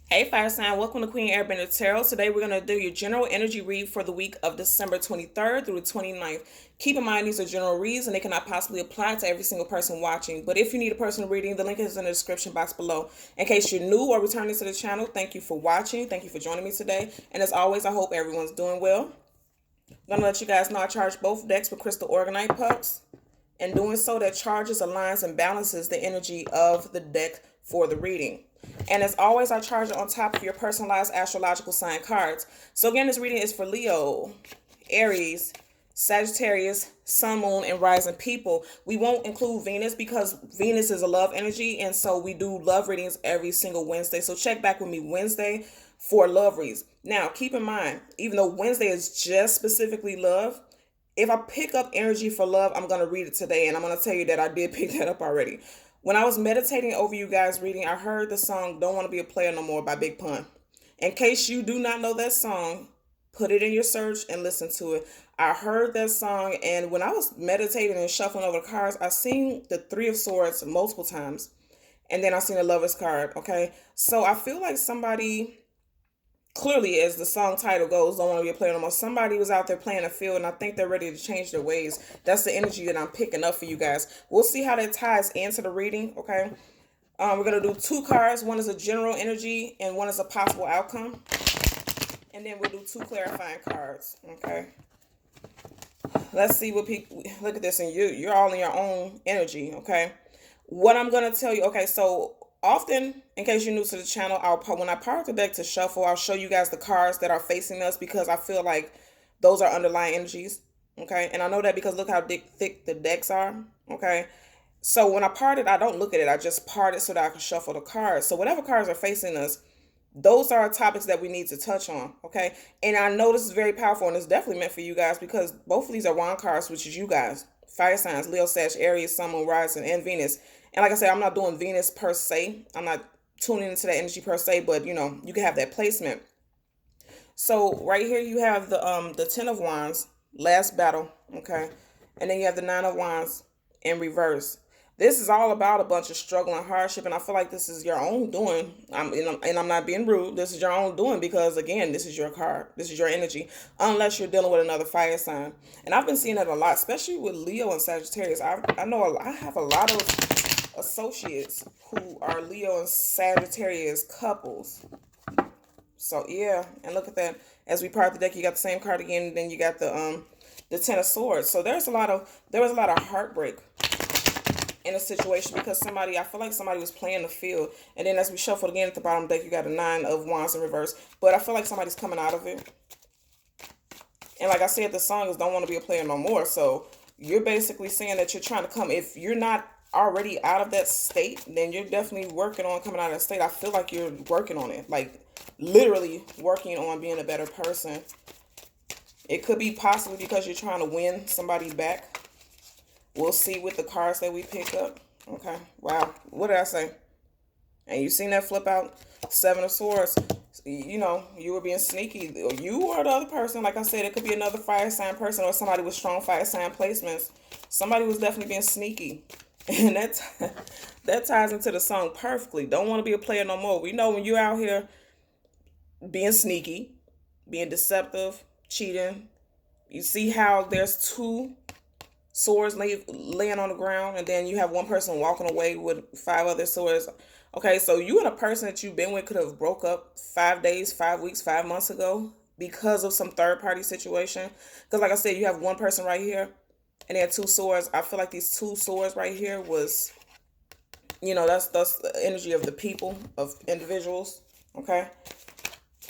Hey Fire Sign, welcome to Queen Airbender Tarot. Today we're going to do your general energy read for the week of December 23rd through the 29th. Keep in mind these are general reads and they cannot possibly apply to every single person watching. But if you need a personal reading, the link is in the description box below. In case you're new or returning to the channel, thank you for watching. Thank you for joining me today. And as always, I hope everyone's doing well. I'm going to let you guys know I charge both decks with crystal organite pucks. And doing so, that charges, aligns, and balances the energy of the deck for the reading. And as always, I charge it on top of your personalized astrological sign cards. So again, this reading is for Leo, Aries, Sagittarius, Sun, Moon, and Rising people. We won't include Venus because Venus is a love energy, and so we do love readings every single Wednesday. So check back with me Wednesday for love reads. Now, keep in mind, even though Wednesday is just specifically love, if I pick up energy for love, I'm going to read it today. And I'm going to tell you that I did pick that up already. When I was meditating over you guys reading, I heard the song Don't Want to Be a Player No More by Big Pun. In case you do not know that song, put it in your search and listen to it. I heard that song, and when I was meditating and shuffling over the cards, I seen the Three of Swords multiple times. And then I seen the Lover's card, okay? So I feel like somebody, clearly, as the song title goes, don't want to be a player no more. Somebody was out there playing a field, and I think they're ready to change their ways. That's the energy that I'm picking up for you guys. We'll see how that ties into the reading, okay? We're going to do two cards. One is a general energy, and one is a possible outcome. And then we'll do two clarifying cards, okay? Let's see what people, look at this, and you're all in your own energy, okay? What I'm going to tell you, okay, so often, in case you're new to the channel, when I part the deck to shuffle, I'll show you guys the cards that are facing us because I feel like those are underlying energies, okay? And I know that because look how thick the decks are, okay? So when I part it, I don't look at it. I just part it so that I can shuffle the cards. So whatever cards are facing us, those are topics that we need to touch on, okay? And I know this is very powerful, and it's definitely meant for you guys because both of these are wand cards, which is you guys. Fire signs, Leo, Sag, Aries, Sun, Moon, Rising, and Venus. And like I said, I'm not doing Venus per se. I'm not tuning into that energy per se, but, you know, you can have that placement. So right here you have the Ten of Wands, last battle, okay? And then you have the Nine of Wands in reverse. This is all about a bunch of struggle and hardship, and I feel like this is your own doing. I'm not being rude. This is your own doing because, again, this is your card. This is your energy, unless you're dealing with another fire sign. And I've been seeing that a lot, especially with Leo and Sagittarius. I know I have a lot of associates who are Leo and Sagittarius couples. So yeah, and look at that. As we part the deck, you got the same card again, and then you got the Ten of Swords. So there was a lot of heartbreak in a situation because I feel like somebody was playing the field. And then as we shuffled again at the bottom of the deck, you got a Nine of Wands in reverse. But I feel like somebody's coming out of it. And like I said, the song is Don't Want to Be a Player No More. So you're basically saying that you're trying to come. If you're not already out of that state, then you're definitely working on coming out of that state. I feel like you're working on it. Like literally working on being a better person. It could be possibly because you're trying to win somebody back. We'll see with the cards that we pick up. Okay. Wow. What did I say? And you seen that flip out? Seven of Swords. You know, you were being sneaky. You or the other person. Like I said, it could be another fire sign person or somebody with strong fire sign placements. Somebody was definitely being sneaky. And that ties into the song perfectly. Don't want to be a player no more. We know when you're out here being sneaky, being deceptive, cheating, you see how there's two swords laying on the ground, and then you have one person walking away with five other swords. Okay, so you and a person that you've been with could have broke up 5 days, 5 weeks, 5 months ago because of some third party situation. Because like I said, you have one person right here, and then two swords. I feel like these two swords right here was, you know, that's the energy of the people, of individuals. Okay.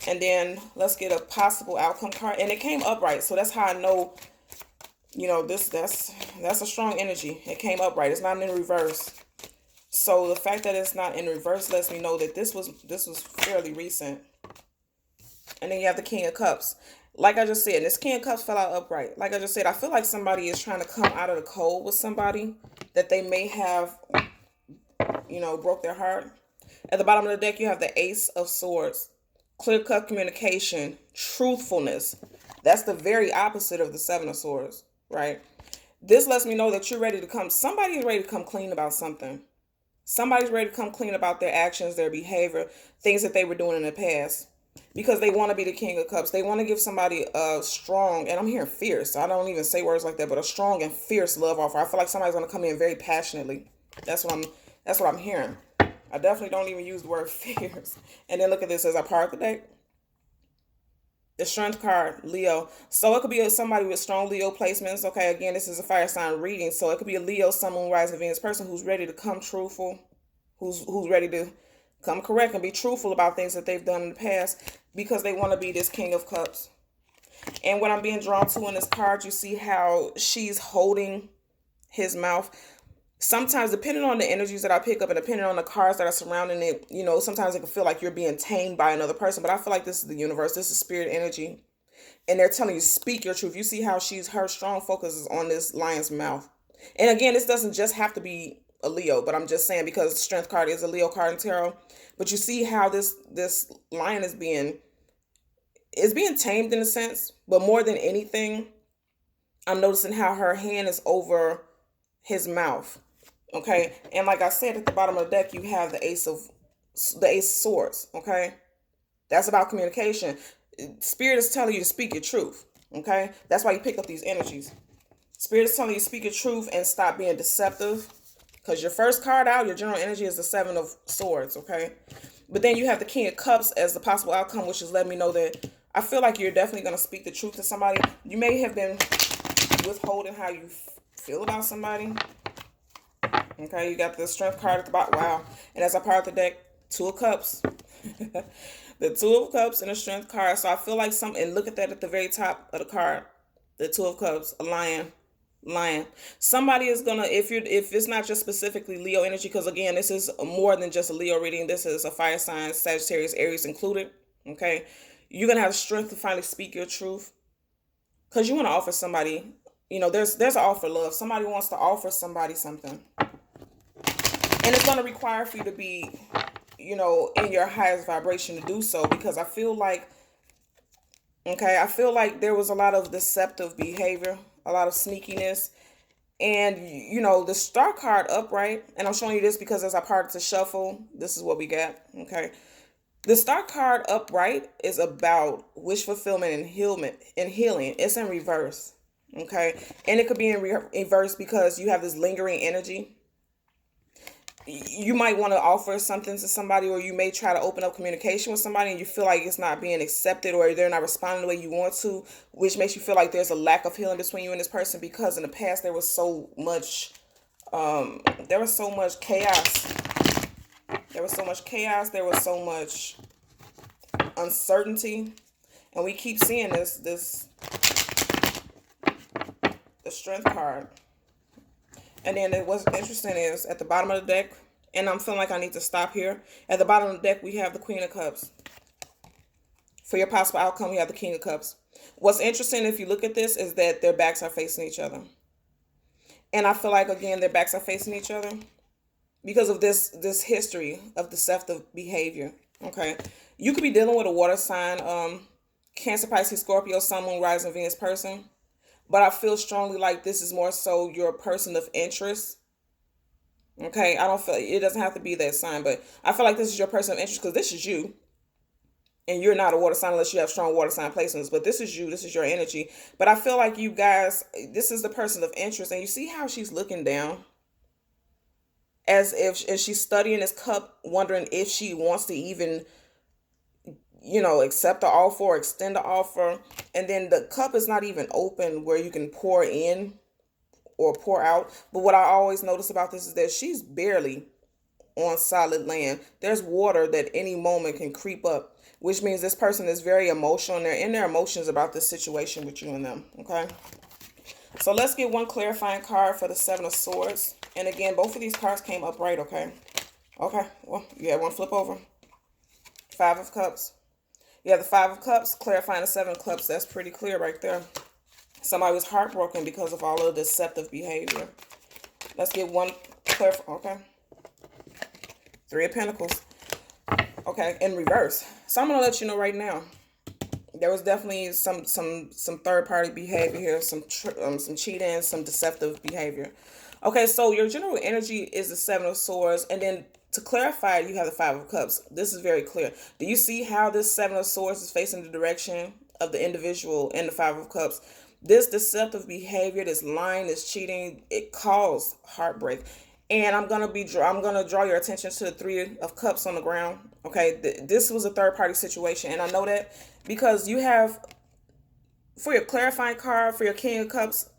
And then let's get a possible outcome card, and it came upright, so that's how I know. You know, that's a strong energy. It came upright. It's not in reverse. So the fact that it's not in reverse lets me know that this was fairly recent. And then you have the King of Cups. Like I just said, this King of Cups fell out upright. Like I just said, I feel like somebody is trying to come out of the cold with somebody that they may have, you know, broke their heart. At the bottom of the deck, you have the Ace of Swords. Clear-cut communication, truthfulness. That's the very opposite of the Seven of Swords, right? This lets me know that you're ready to come. Somebody is ready to come clean about something. Somebody's ready to come clean about their actions, their behavior, things that they were doing in the past. Because they want to be the King of Cups. They want to give somebody a strong, and I'm hearing fierce. I don't even say words like that, but a strong and fierce love offer. I feel like somebody's gonna come in very passionately. That's what I'm hearing. I definitely don't even use the word fierce. And then look at this as I part the deck. The Strength card, Leo. So it could be somebody with strong Leo placements. Okay, again, this is a fire sign reading. So it could be a Leo, Sun, Moon, Rising, Venus person who's ready to come truthful, who's ready to come correct and be truthful about things that they've done in the past because they want to be this King of Cups. And what I'm being drawn to in this card, you see how she's holding his mouth. Sometimes, depending on the energies that I pick up and depending on the cards that are surrounding it, sometimes it can feel like you're being tamed by another person. But I feel like this is the universe. This is spirit energy. And they're telling you, speak your truth. You see how her strong focus is on this lion's mouth. And again, this doesn't just have to be a Leo, but I'm just saying because the Strength card is a Leo card in tarot. But you see how this lion is being tamed in a sense. But more than anything, I'm noticing how her hand is over his mouth. Okay, and like I said, at the bottom of the deck, you have the Ace of Swords. Okay, that's about communication. Spirit is telling you to speak your truth. Okay, that's why you pick up these energies. Spirit is telling you to speak your truth and stop being deceptive. Because your first card out, your general energy is the Seven of Swords. Okay, but then you have the King of Cups as the possible outcome, which is letting me know that I feel like you're definitely going to speak the truth to somebody. You may have been withholding how you feel about somebody. Okay, you got the Strength card at the bottom. Wow. And as I part the deck, Two of Cups. The Two of Cups and the Strength card. So I feel like and look at that at the very top of the card. The Two of Cups, a lion. Somebody is gonna, if it's not just specifically Leo energy, because again, this is more than just a Leo reading. This is a fire sign, Sagittarius, Aries included. Okay, you're gonna have the strength to finally speak your truth, because you want to offer somebody. There's an offer, love. Somebody wants to offer somebody something. And it's going to require for you to be, in your highest vibration to do so. Because I feel like there was a lot of deceptive behavior, a lot of sneakiness. And, the Star card upright, and I'm showing you this because as I part to shuffle, this is what we got. Okay. The Star card upright is about wish fulfillment and healing. It's in reverse. Okay. And it could be in reverse because you have this lingering energy. You might want to offer something to somebody, or you may try to open up communication with somebody and you feel like it's not being accepted or they're not responding the way you want to, which makes you feel like there's a lack of healing between you and this person because in the past there was so much chaos. There was so much chaos. There was so much uncertainty. And we keep seeing the Strength card. And then what's interesting is at the bottom of the deck, and I'm feeling like I need to stop here. At the bottom of the deck, we have the Queen of Cups. For your possible outcome, we have the King of Cups. What's interesting, if you look at this, is that their backs are facing each other. And I feel like, again, their backs are facing each other because of this history of deceptive behavior. Okay. You could be dealing with a water sign, Cancer, Pisces, Scorpio, Sun, Moon, Rising, Venus person. But I feel strongly like this is more so your person of interest. Okay, I don't feel it doesn't have to be that sign, but I feel like this is your person of interest because this is you. And you're not a water sign unless you have strong water sign placements, but this is you. This is your energy. But I feel like you guys, this is the person of interest. And you see how she's looking down as if she's studying this cup, wondering if she wants to even accept the offer or extend the offer. And then the cup is not even open where you can pour in or pour out. But what I always notice about this is that she's barely on solid land. There's water that any moment can creep up, which means this person is very emotional and they're in their emotions about this situation with you and them. Okay. So let's get one clarifying card for the Seven of Swords. And again, both of these cards came upright. Okay. Okay. Well, you have one flip over. Five of Cups. You have the Five of Cups, clarifying the Seven of Cups. That's pretty clear right there. Somebody was heartbroken because of all of the deceptive behavior. Let's get one clarifying. Okay. Three of Pentacles. Okay, in reverse. So I'm going to let you know right now. There was definitely some third-party behavior here, some cheating, some deceptive behavior. Okay, so your general energy is the Seven of Swords, and then to clarify, you have the Five of Cups. This is very clear. Do you see how this Seven of Swords is facing the direction of the individual in the Five of Cups? This deceptive behavior, this lying, this cheating, it caused heartbreak. And I'm gonna draw your attention to the Three of Cups on the ground. Okay, this was a third party situation, and I know that because you have, for your clarifying card for your King of Cups,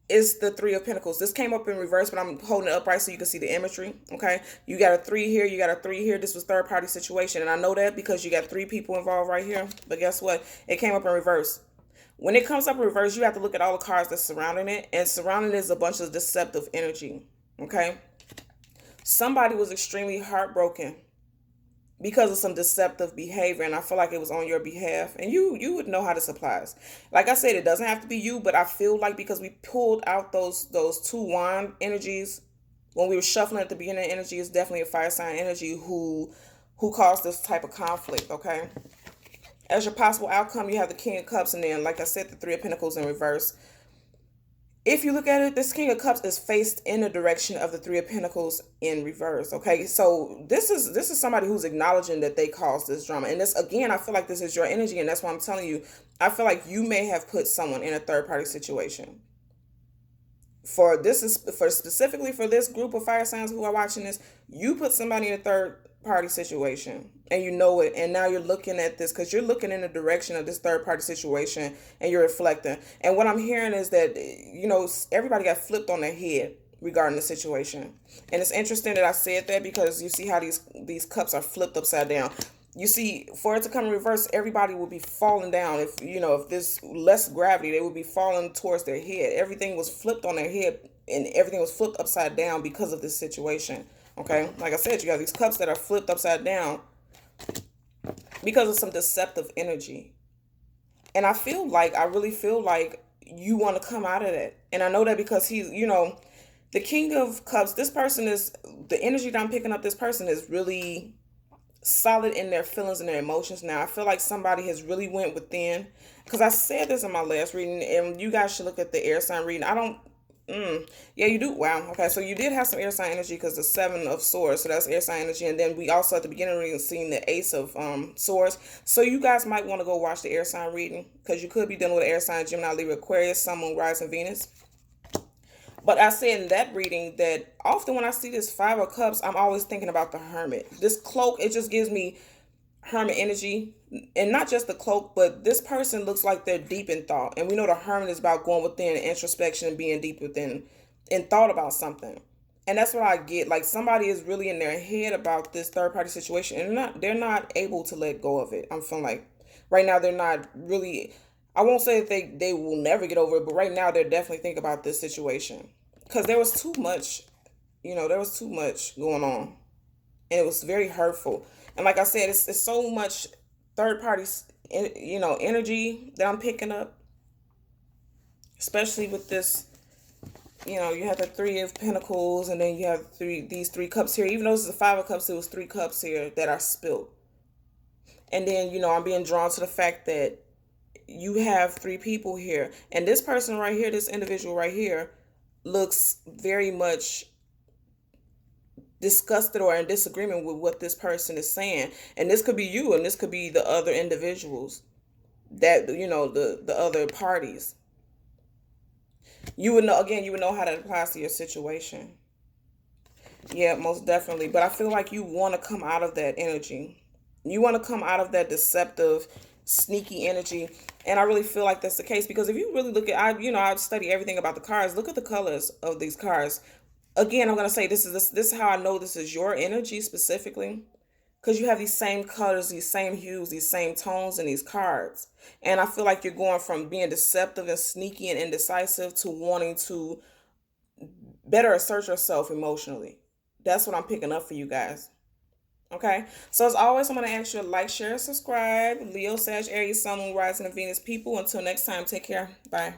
is the Three of Pentacles. This came up in reverse, but I'm holding it upright so you can see the imagery. Okay, you got a three here, you got a three here. This was third party situation, and I know that because you got three people involved right here. But guess what? It came up in reverse. When it comes up in reverse, you have to look at all the cards that's surrounding it, and surrounding it is a bunch of deceptive energy. Okay, somebody was extremely heartbroken because of some deceptive behavior, and I feel like it was on your behalf, and you would know how this applies. Like I said, it doesn't have to be you, but I feel like because we pulled out those two wand energies when we were shuffling at the beginning of energy, is definitely a fire sign energy who caused this type of conflict. Okay, as your possible outcome, you have the King of Cups, and then, like I said, the Three of Pentacles in reverse. If you look at it, this King of Cups is faced in the direction of the Three of Pentacles in reverse. Okay, so this is somebody who's acknowledging that they caused this drama. And this, again, I feel like this is your energy, and that's why I'm telling you, I feel like you may have put someone in a third party situation. For specifically for this group of fire signs who are watching this, you put somebody in a third party situation, and you know it, and now you're looking at this because you're looking in the direction of this third party situation, and you're reflecting. And what I'm hearing is that, everybody got flipped on their head regarding the situation. And it's interesting that I said that because you see how these cups are flipped upside down. You see, for it to come in reverse, everybody will be falling down. If there's less gravity, they would be falling towards their head. Everything was flipped on their head, and everything was flipped upside down because of this situation. Okay, like I said, you got these cups that are flipped upside down because of some deceptive energy. And I really feel like you want to come out of that. And I know that because he's, the King of Cups, this person is, the energy that I'm picking up, this person is really solid in their feelings and their emotions. Now I feel like somebody has really went within, because I said this in my last reading, and you guys should look at the air sign reading. Yeah, you do. Wow. Okay, so you did have some air sign energy because the Seven of Swords, so that's air sign energy. And then we also at the beginning of the reading seen the Ace of Swords. So you guys might want to go watch the air sign reading because you could be dealing with air sign Gemini, Libra, Aquarius, Sun, Moon, Rising, Venus. But I said in that reading that often when I see this Five of Cups, I'm always thinking about the Hermit. This cloak, it just gives me Hermit energy. And not just the cloak, but this person looks like they're deep in thought. And we know the Hermit is about going within, introspection, and being deep within in thought about something. And that's what I get. Like somebody is really in their head about this third party situation, and they're not able to let go of it. I'm feeling like right now they're not really, I won't say that they will never get over it, but right now they're definitely thinking about this situation. Because there was too much, there was too much going on. And it was very hurtful. And like I said, it's so much third party, energy that I'm picking up. Especially with this, you have the Three of Pentacles, and then you have these three cups here. Even though this is the Five of Cups, it was three cups here that are spilled. And then, I'm being drawn to the fact that you have three people here. And this person right here, this individual right here, looks very much disgusted or in disagreement with what this person is saying. And this could be you, and this could be the other individuals that, the other parties. You would know how that applies to your situation. Yeah, most definitely. But I feel like you want to come out of that energy. You want to come out of that deceptive, sneaky energy. And I really feel like that's the case, because if you really look at, I study everything about the cards. Look at the colors of these cards. Again, I'm going to say this is how I know this is your energy specifically, because you have these same colors, these same hues, these same tones in these cards. And I feel like you're going from being deceptive and sneaky and indecisive to wanting to better assert yourself emotionally. That's what I'm picking up for you guys. Okay, so as always, I'm going to ask you to like, share, subscribe. Leo, Sag, Aries, Sun, Moon, Rising, and Venus people. Until next time, take care. Bye.